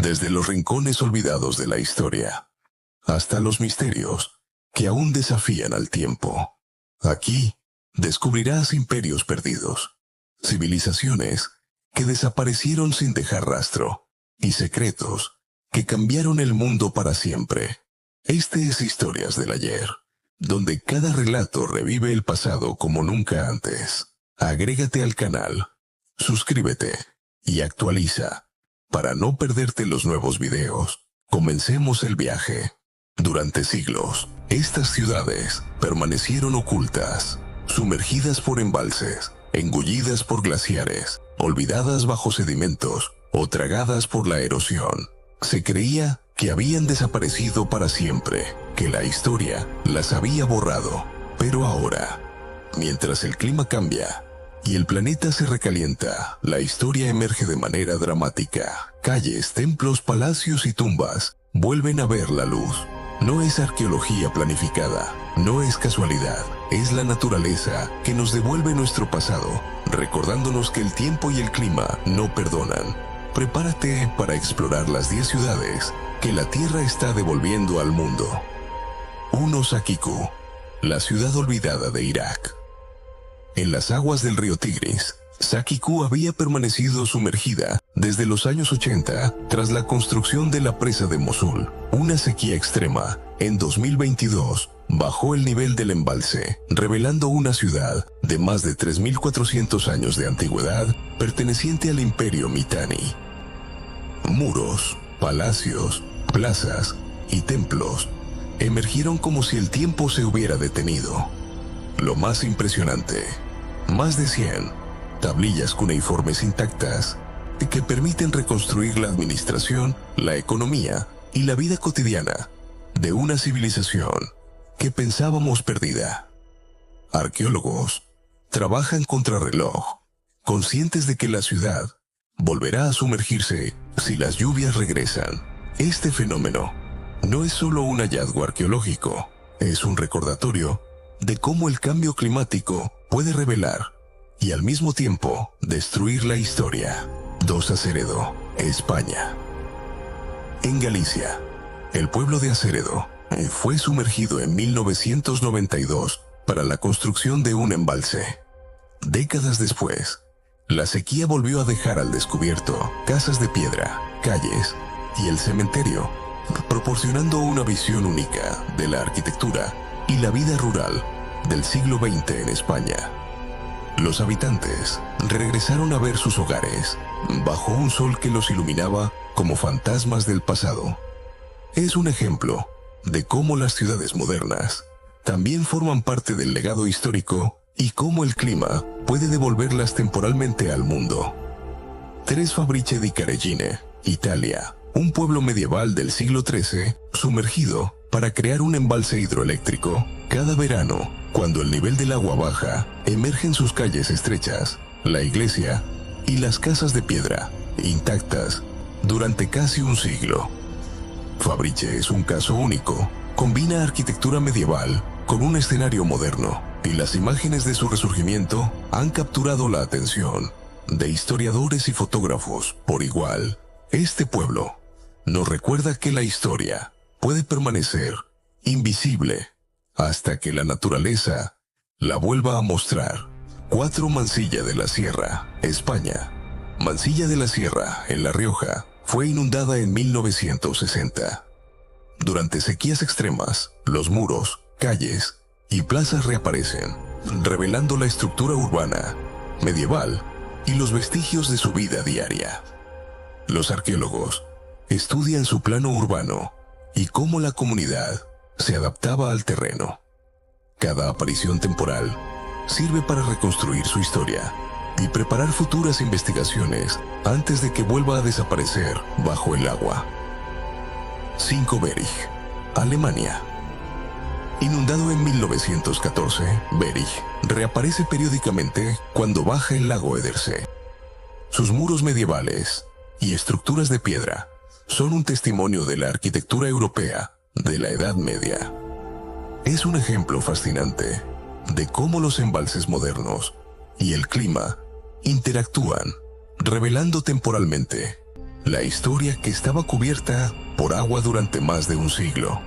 desde los rincones olvidados de la historia, hasta los misterios que aún desafían al tiempo. Aquí descubrirás imperios perdidos, civilizaciones que desaparecieron sin dejar rastro, y secretos que cambiaron el mundo para siempre. Este es Historias del Ayer, donde cada relato revive el pasado como nunca antes. Agrégate al canal, suscríbete y actualiza para no perderte los nuevos videos. Comencemos el viaje. Durante siglos, estas ciudades permanecieron ocultas, sumergidas por embalses, engullidas por glaciares, olvidadas bajo sedimentos o tragadas por la erosión. Se creía que habían desaparecido para siempre, que la historia las había borrado. Pero ahora, mientras el clima cambia y el planeta se recalienta, la historia emerge de manera dramática. Calles, templos, palacios y tumbas vuelven a ver la luz. No es arqueología planificada, no es casualidad, es la naturaleza que nos devuelve nuestro pasado, recordándonos que el tiempo y el clima no perdonan. Prepárate para explorar las 10 ciudades que la Tierra está devolviendo al mundo. 1. Saqiku, la ciudad olvidada de Irak. En las aguas del río Tigris, Saqiku había permanecido sumergida desde los años 80 tras la construcción de la presa de Mosul. Una sequía extrema, en 2022, bajó el nivel del embalse, revelando una ciudad de más de 3.400 años de antigüedad perteneciente al Imperio Mitanni. Muros, palacios, plazas y templos emergieron como si el tiempo se hubiera detenido. Lo más impresionante, más de 100 tablillas cuneiformes intactas que permiten reconstruir la administración, la economía y la vida cotidiana de una civilización que pensábamos perdida. Arqueólogos trabajan contrarreloj, conscientes de que la ciudad volverá a sumergirse si las lluvias regresan. Este fenómeno no es solo un hallazgo arqueológico, es un recordatorio de cómo el cambio climático puede revelar y al mismo tiempo destruir la historia. 2. Acéredo, España. En Galicia, el pueblo de Acéredo fue sumergido en 1992 para la construcción de un embalse. Décadas después, la sequía volvió a dejar al descubierto casas de piedra, calles y el cementerio, proporcionando una visión única de la arquitectura y la vida rural del siglo XX en España. Los habitantes regresaron a ver sus hogares bajo un sol que los iluminaba como fantasmas del pasado. Es un ejemplo de cómo las ciudades modernas también forman parte del legado histórico y cómo el clima puede devolverlas temporalmente al mundo. 3. Fabrice di Caregine, Italia. Un pueblo medieval del siglo XIII sumergido para crear un embalse hidroeléctrico. Cada verano, cuando el nivel del agua baja, emergen sus calles estrechas, la iglesia y las casas de piedra, intactas durante casi un siglo. Fabrice es un caso único. Combina arquitectura medieval con un escenario moderno, y las imágenes de su resurgimiento han capturado la atención de historiadores y fotógrafos por igual. Este pueblo nos recuerda que la historia puede permanecer invisible hasta que la naturaleza la vuelva a mostrar. 4. Mansilla de la Sierra, España. Mansilla de la Sierra, en La Rioja, fue inundada en 1960. Durante sequías extremas, los muros, calles y plazas reaparecen, revelando la estructura urbana, medieval y los vestigios de su vida diaria. Los arqueólogos estudian su plano urbano y cómo la comunidad se adaptaba al terreno. Cada aparición temporal sirve para reconstruir su historia y preparar futuras investigaciones antes de que vuelva a desaparecer bajo el agua. 5. Berich, Alemania. Inundado en 1914, Berich reaparece periódicamente cuando baja el lago Edersee. Sus muros medievales y estructuras de piedra son un testimonio de la arquitectura europea de la Edad Media. Es un ejemplo fascinante de cómo los embalses modernos y el clima interactúan, revelando temporalmente la historia que estaba cubierta por agua durante más de un siglo.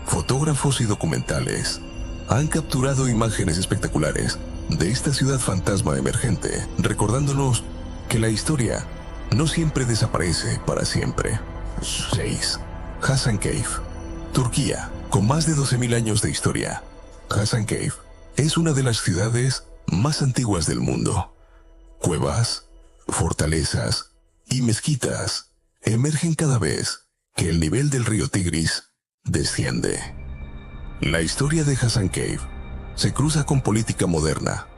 Fotógrafos y documentales han capturado imágenes espectaculares de esta ciudad fantasma emergente, recordándonos que la historia no siempre desaparece para siempre. 6. Hasan Cave, Turquía, con más de 12.000 años de historia. Hasan Cave es una de las ciudades más antiguas del mundo. Cuevas, fortalezas y mezquitas emergen cada vez que el nivel del río Tigris desciende. La historia de Hasan Cave se cruza con política moderna.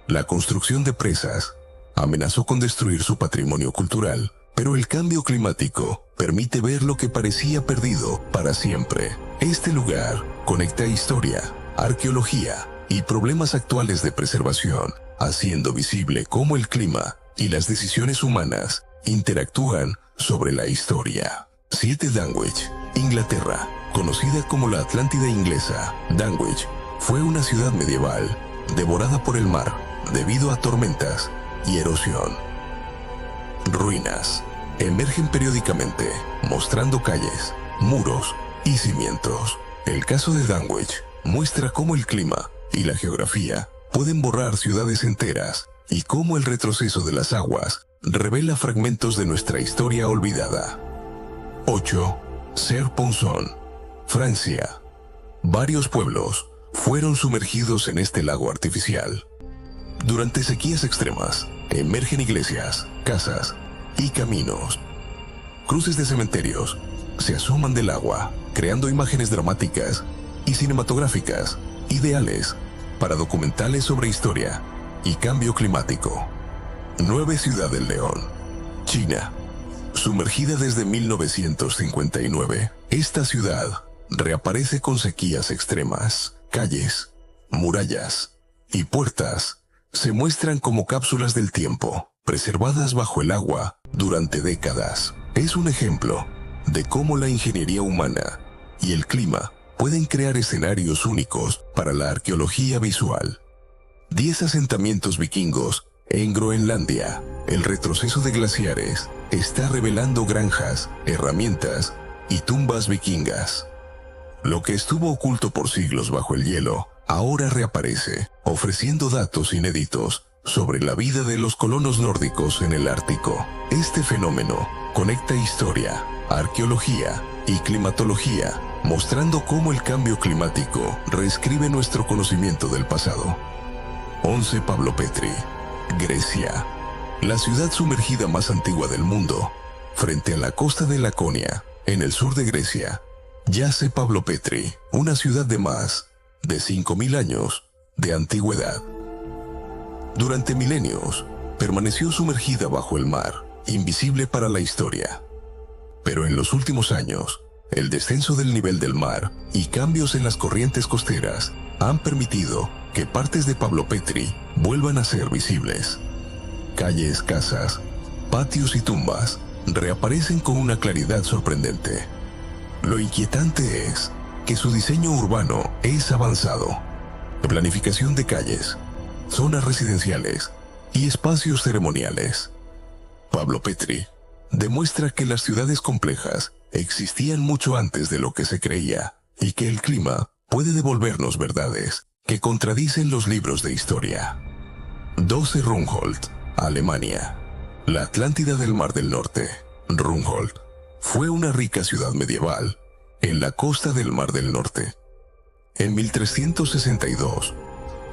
La construcción de presas amenazó con destruir su patrimonio cultural, pero el cambio climático permite ver lo que parecía perdido para siempre. Este lugar conecta historia, arqueología y problemas actuales de preservación, haciendo visible cómo el clima y las decisiones humanas interactúan sobre la historia. 7. Danwich, Inglaterra. Conocida como la Atlántida inglesa, Danwich fue una ciudad medieval devorada por el mar debido a tormentas y erosión. Ruinas emergen periódicamente, mostrando calles, muros y cimientos. El caso de Danwich muestra cómo el clima y la geografía pueden borrar ciudades enteras y cómo el retroceso de las aguas revela fragmentos de nuestra historia olvidada. 8. Serre-Ponçon, Francia. Varios pueblos fueron sumergidos en este lago artificial. Durante sequías extremas, emergen iglesias, casas y caminos. Cruces de cementerios se asoman del agua, creando imágenes dramáticas y cinematográficas, ideales para documentales sobre historia y cambio climático. 9. Ciudad del León, China. Sumergida desde 1959, esta ciudad reaparece con sequías extremas. Calles, murallas y puertas se muestran como cápsulas del tiempo, preservadas bajo el agua durante décadas. Es un ejemplo de cómo la ingeniería humana y el clima pueden crear escenarios únicos para la arqueología visual. 10. Asentamientos vikingos en Groenlandia. El retroceso de glaciares está revelando granjas, herramientas y tumbas vikingas. Lo que estuvo oculto por siglos bajo el hielo ahora reaparece, ofreciendo datos inéditos sobre la vida de los colonos nórdicos en el Ártico. Este fenómeno conecta historia, arqueología y climatología, mostrando cómo el cambio climático reescribe nuestro conocimiento del pasado. 11. Pablo Petri, Grecia. La ciudad sumergida más antigua del mundo, frente a la costa de Laconia, en el sur de Grecia, yace Pablo Petri, una ciudad de más de 5.000 años de antigüedad. Durante milenios, permaneció sumergida bajo el mar, invisible para la historia. Pero en los últimos años, el descenso del nivel del mar y cambios en las corrientes costeras han permitido que partes de Pablo Petri vuelvan a ser visibles. Calles, casas, patios y tumbas reaparecen con una claridad sorprendente. Lo inquietante es que su diseño urbano es avanzado. Planificación de calles, zonas residenciales y espacios ceremoniales. Pablo Petri demuestra que las ciudades complejas existían mucho antes de lo que se creía y que el clima puede devolvernos verdades que contradicen los libros de historia. 12. Rungholt, Alemania. La Atlántida del Mar del Norte, Rungholt, fue una rica ciudad medieval en la costa del Mar del Norte. En 1362,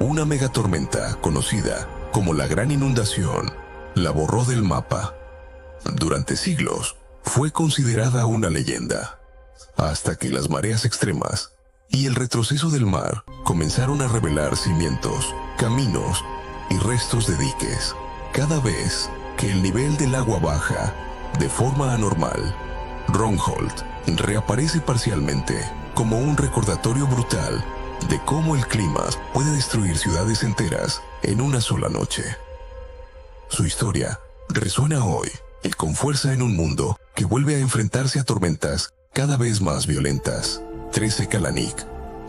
una megatormenta conocida como la Gran Inundación la borró del mapa. Durante siglos, fue considerada una leyenda, hasta que las mareas extremas y el retroceso del mar comenzaron a revelar cimientos, caminos y restos de diques. Cada vez que el nivel del agua baja de forma anormal, Rungholt reaparece parcialmente como un recordatorio brutal de cómo el clima puede destruir ciudades enteras en una sola noche. Su historia resuena hoy y con fuerza en un mundo que vuelve a enfrentarse a tormentas cada vez más violentas. 13. Kalanik,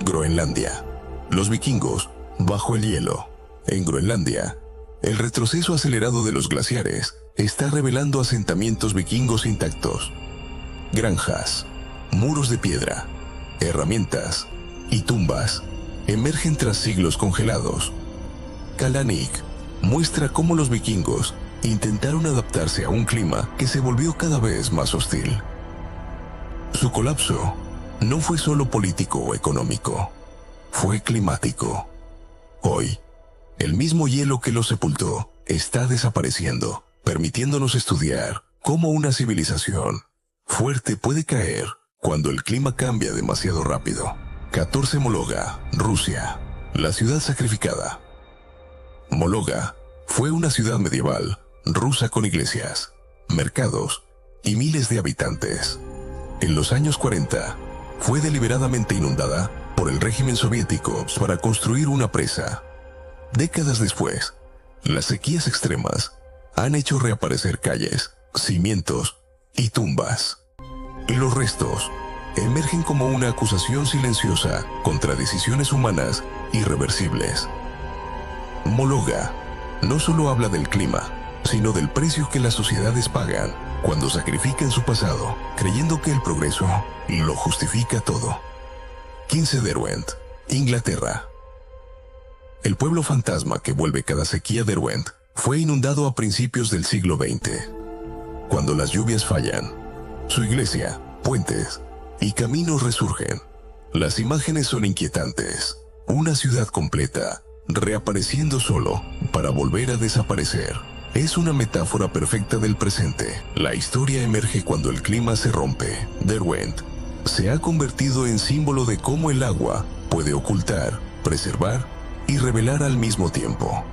Groenlandia. Los vikingos bajo el hielo. En Groenlandia, El retroceso acelerado de los glaciares está revelando asentamientos vikingos intactos. Granjas, muros de piedra, herramientas y tumbas emergen tras siglos congelados. Kalanik muestra cómo los vikingos intentaron adaptarse a un clima que se volvió cada vez más hostil. Su colapso no fue solo político o económico, fue climático. Hoy, el mismo hielo que los sepultó está desapareciendo, permitiéndonos estudiar cómo una civilización fuerte puede caer cuando el clima cambia demasiado rápido. 14 Mologa, Rusia, la ciudad sacrificada. Mologa fue una ciudad medieval rusa con iglesias, mercados y miles de habitantes. En los años 40, fue deliberadamente inundada por el régimen soviético para construir una presa. Décadas después, las sequías extremas han hecho reaparecer calles, cimientos y tumbas. Los restos emergen como una acusación silenciosa contra decisiones humanas irreversibles. Mologa no solo habla del clima, sino del precio que las sociedades pagan cuando sacrifican su pasado, creyendo que el progreso lo justifica todo. 15 Derwent, Inglaterra. El pueblo fantasma que vuelve cada sequía Derwent fue inundado a principios del siglo XX. Cuando las lluvias fallan, su iglesia, puentes y caminos resurgen. Las imágenes son inquietantes. Una ciudad completa, reapareciendo solo para volver a desaparecer. Es una metáfora perfecta del presente. La historia emerge cuando el clima se rompe. Derwent se ha convertido en símbolo de cómo el agua puede ocultar, preservar y revelar al mismo tiempo.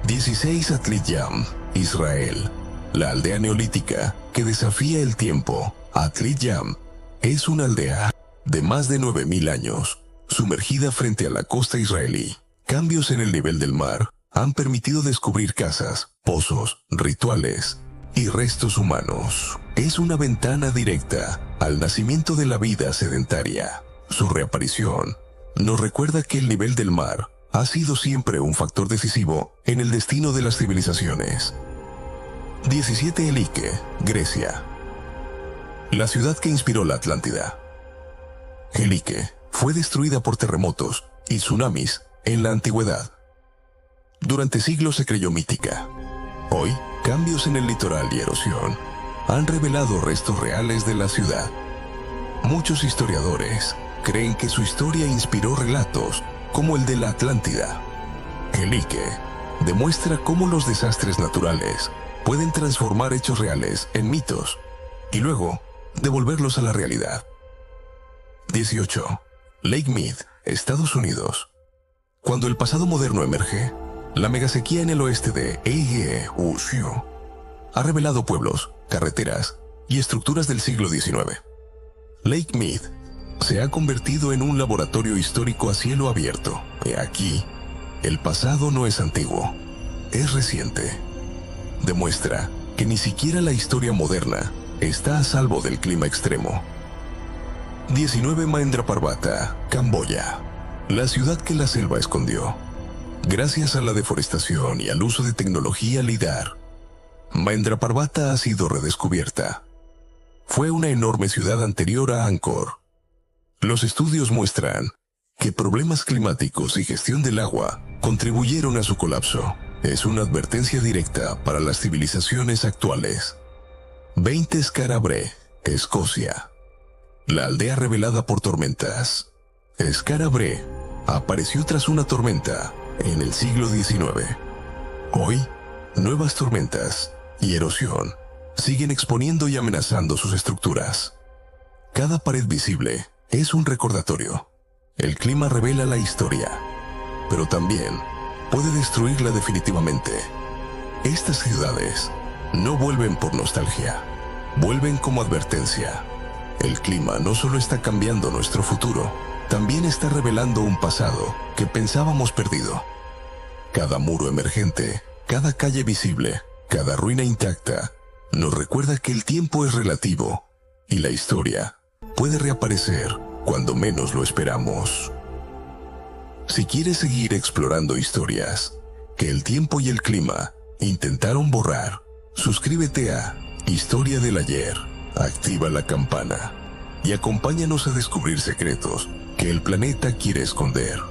16 Atlit Yam, Israel. La aldea neolítica que desafía el tiempo. Atlit Yam es una aldea de más de 9.000 años, sumergida frente a la costa israelí. Cambios en el nivel del mar han permitido descubrir casas, pozos, rituales y restos humanos. Es una ventana directa al nacimiento de la vida sedentaria. Su reaparición nos recuerda que el nivel del mar ha sido siempre un factor decisivo en el destino de las civilizaciones. 17 Elike, Grecia. La ciudad que inspiró la Atlántida. Elike fue destruida por terremotos y tsunamis en la antigüedad. Durante siglos se creyó mítica. Hoy, cambios en el litoral y erosión han revelado restos reales de la ciudad. Muchos historiadores creen que su historia inspiró relatos como el de la Atlántida. Elike demuestra cómo los desastres naturales pueden transformar hechos reales en mitos y luego devolverlos a la realidad. 18. Lake Mead, Estados Unidos. Cuando el pasado moderno emerge, la megasequía en el oeste de Eeyou ha revelado pueblos, carreteras y estructuras del siglo XIX. Lake Mead se ha convertido en un laboratorio histórico a cielo abierto. Aquí, el pasado no es antiguo, es reciente. Demuestra que ni siquiera la historia moderna está a salvo del clima extremo. 19 Mahendra Parvata, Camboya. La ciudad que la selva escondió. Gracias a la deforestación y al uso de tecnología LIDAR, Mahendra Parvata ha sido redescubierta. Fue una enorme ciudad anterior a Angkor. Los estudios muestran que problemas climáticos y gestión del agua contribuyeron a su colapso. Es una advertencia directa para las civilizaciones actuales. 20 Skarabre, Escocia. La aldea revelada por tormentas. Skarabre apareció tras una tormenta en el siglo XIX. Hoy, nuevas tormentas y erosión siguen exponiendo y amenazando sus estructuras. Cada pared visible es un recordatorio. El clima revela la historia, pero también puede destruirla definitivamente. Estas ciudades no vuelven por nostalgia, vuelven como advertencia. El clima no solo está cambiando nuestro futuro, también está revelando un pasado que pensábamos perdido. Cada muro emergente, cada calle visible, cada ruina intacta, nos recuerda que el tiempo es relativo y la historia puede reaparecer cuando menos lo esperamos. Si quieres seguir explorando historias, que el tiempo y el clima intentaron borrar. Suscríbete a Historia del Ayer, activa la campana y acompáñanos a descubrir secretos que el planeta quiere esconder.